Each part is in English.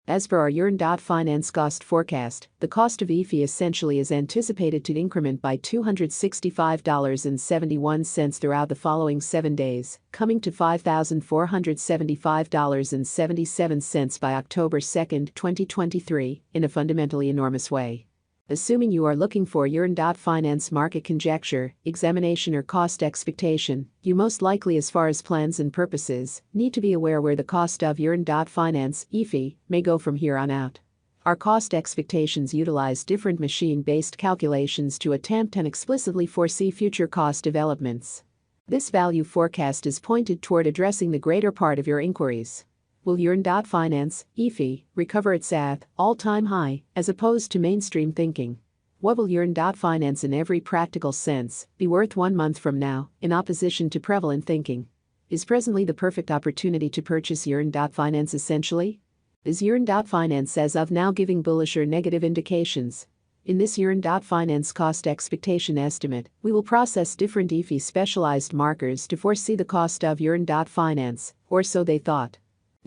As per our yearn.finance cost forecast, the cost of YFI essentially is anticipated to increment by $265.71 throughout the following 7 days, coming to $5,475.77 by October 2, 2023, in a fundamentally enormous way. Assuming you are looking for yearn.finance market conjecture, examination or cost expectation, you most likely, as far as plans and purposes, need to be aware where the cost of yearn.finance YFI may go from here on out. Our cost expectations utilize different machine-based calculations to attempt and explicitly foresee future cost developments. This value forecast is pointed toward addressing the greater part of your inquiries. Will yearn.finance YFI recover its all-time high, as opposed to mainstream thinking? What will yearn.finance in every practical sense be worth 1 month from now, in opposition to prevalent thinking? Is presently the perfect opportunity to purchase yearn.finance essentially? Is yearn.finance as of now giving bullish or negative indications? In this yearn.finance cost expectation estimate, we will process different YFI specialized markers to foresee the cost of yearn.finance, or so they thought.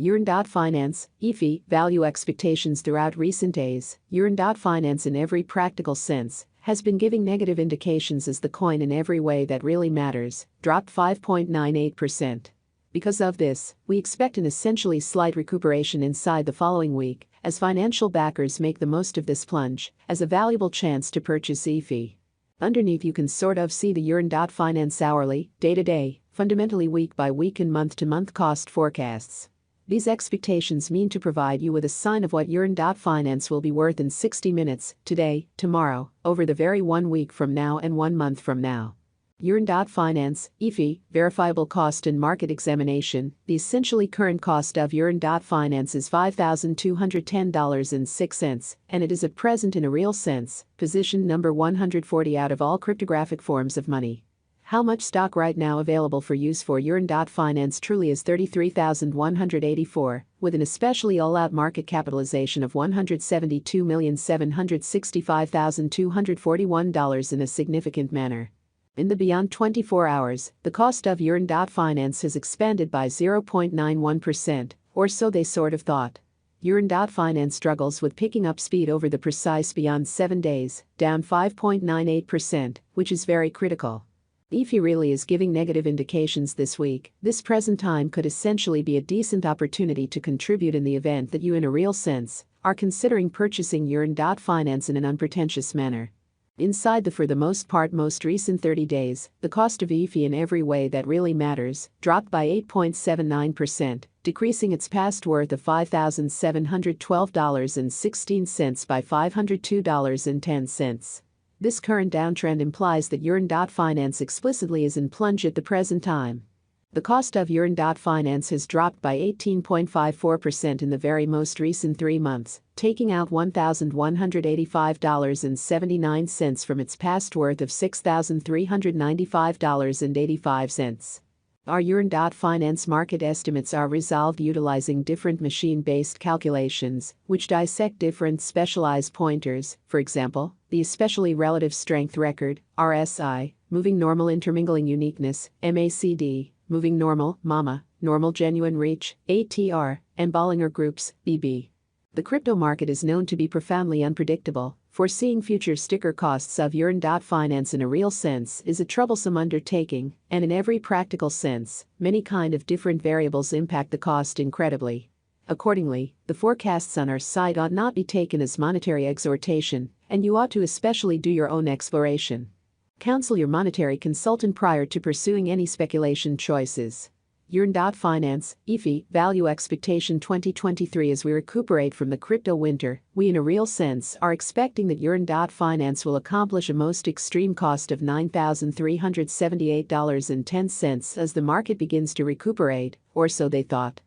Yearn.finance YFI value expectations throughout recent days. Yearn.finance in every practical sense has been giving negative indications as the coin in every way that really matters dropped 5.98%. Because of this, we expect an essentially slight recuperation inside the following week, as financial backers make the most of this plunge as a valuable chance to purchase YFI. Underneath you can sort of see the yearn.finance hourly, day-to-day, fundamentally week-by-week and month-to-month cost forecasts. These expectations mean to provide you with a sign of what yearn.finance will be worth in 60 minutes, today, tomorrow, over the very 1 week from now and 1 month from now. Yearn.finance YFI verifiable cost and market examination. The essentially current cost of yearn.finance is $5,210.06, and it is at present, in a real sense, position number 140 out of all cryptographic forms of money. How much stock right now available for use for yearn.finance truly is 33,184, with an especially all-out market capitalization of $172,765,241 in a significant manner. In the beyond 24 hours, the cost of yearn.finance has expanded by 0.91%, or so they sort of thought. Yearn.finance struggles with picking up speed over the precise beyond 7 days, down 5.98%, which is very critical. YFI really is giving negative indications this week. This present time could essentially be a decent opportunity to contribute in the event that you, in a real sense, are considering purchasing yearn.finance in an unpretentious manner. Inside the for the most part most recent 30 days, the cost of YFI in every way that really matters dropped by 8.79%, decreasing its past worth of $5,712.16 by $502.10. This current downtrend implies that yearn.finance explicitly is in plunge at the present time. The cost of yearn.finance has dropped by 18.54% in the very most recent 3 months, taking out $1,185.79 from its past worth of $6,395.85. Our yearn.finance market estimates are resolved utilizing different machine-based calculations, which dissect different specialized pointers. For example, the especially relative strength record, RSI, moving normal intermingling uniqueness, MACD, moving normal, MAMA, normal genuine reach, ATR, and Bollinger Groups, BB. The crypto market is known to be profoundly unpredictable. Foreseeing future sticker costs of yearn.finance in a real sense is a troublesome undertaking, and in every practical sense, many kind of different variables impact the cost incredibly. Accordingly, the forecasts on our site ought not be taken as monetary exhortation, and you ought to especially do your own exploration. Counsel your monetary consultant prior to pursuing any speculation choices. Yearn.finance YFI value expectation 2023. As we recuperate from the crypto winter, we in a real sense are expecting that yearn.finance will accomplish a most extreme cost of $9,378.10 as the market begins to recuperate, or so they thought.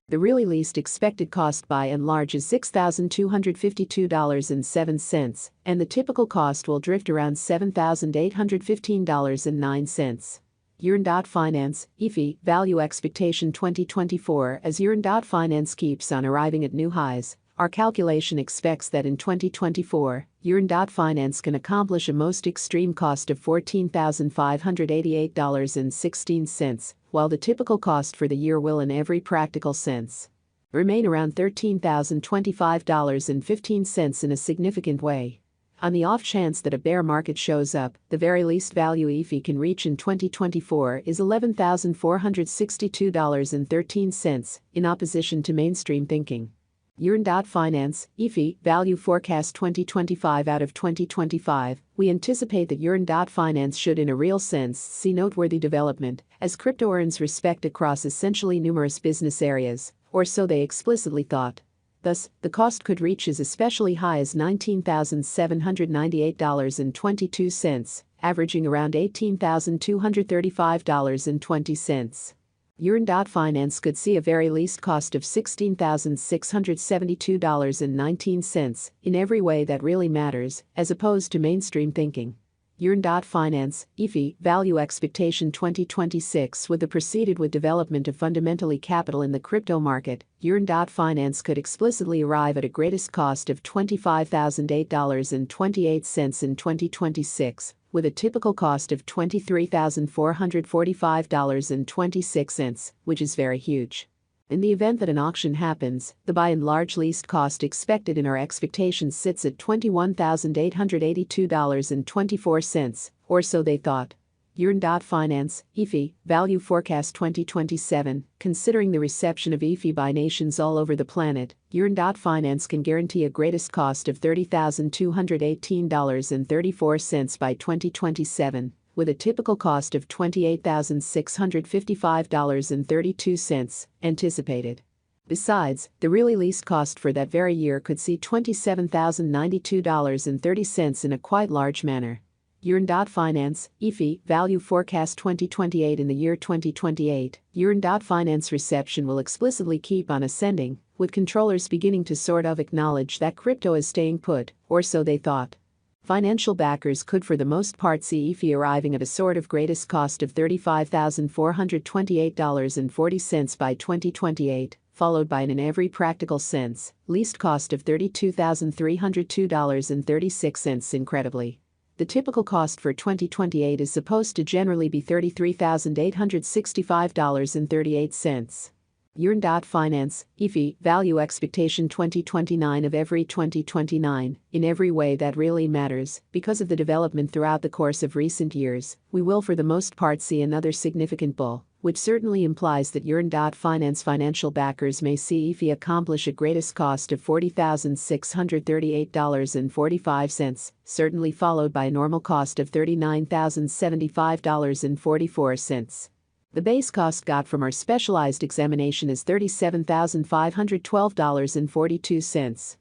The really least expected cost by and large is $6,252.07, and the typical cost will drift around $7,815.09. Yearn.finance YFI value expectation 2024. As yearn.finance keeps on arriving at new highs, our calculation expects that in 2024, yearn.finance can accomplish a most extreme cost of $14,588.16, while the typical cost for the year will in every practical sense remain around $13,025.15 in a significant way. On the off chance that a bear market shows up, the very least value YFI can reach in 2024 is $11,462.13, in opposition to mainstream thinking. Yearn.finance, YFI, Value Forecast 2025 out of 2025, we anticipate that yearn.finance should in a real sense see noteworthy development, as crypto earns respect across essentially numerous business areas, or so they explicitly thought. Thus, the cost could reach as especially high as $19,798.22, averaging around $18,235.20. Yearn.finance could see a very least cost of $16,672.19 in every way that really matters, as opposed to mainstream thinking. Yearn.finance, YFI, Value Expectation 2026 with the preceded with development of fundamentally capital in the crypto market, Yearn.finance could explicitly arrive at a greatest cost of $25,008.28 in 2026, with a typical cost of $23,445.26, which is very huge. In the event that an auction happens, the by and large least cost expected in our expectations sits at $21,882.24, or so they thought. Yearn.finance, YFI, Value Forecast 2027, considering the reception of YFI by nations all over the planet, Yearn.finance can guarantee a greatest cost of $30,218.34 by 2027. With a typical cost of $28,655.32 anticipated. Besides, the really least cost for that very year could see $27,092.30 in a quite large manner. Yearn.finance, YFI, Value Forecast 2028 in the year 2028, Yearn.finance reception will explicitly keep on ascending, with controllers beginning to sort of acknowledge that crypto is staying put, or so they thought. Financial backers could for the most part see YFI arriving at a sort of greatest cost of $35,428.40 by 2028, followed by an in every practical sense, least cost of $32,302.36 incredibly. The typical cost for 2028 is supposed to generally be $33,865.38. Yearn.finance, YFI, Value Expectation 2029 of every 2029, in every way that really matters, because of the development throughout the course of recent years, we will for the most part see another significant bull, which certainly implies that Yearn.finance financial backers may see YFI accomplish a greatest cost of $40,638.45, certainly followed by a normal cost of $39,075.44. The base cost got from our specialized examination is $37,512.42.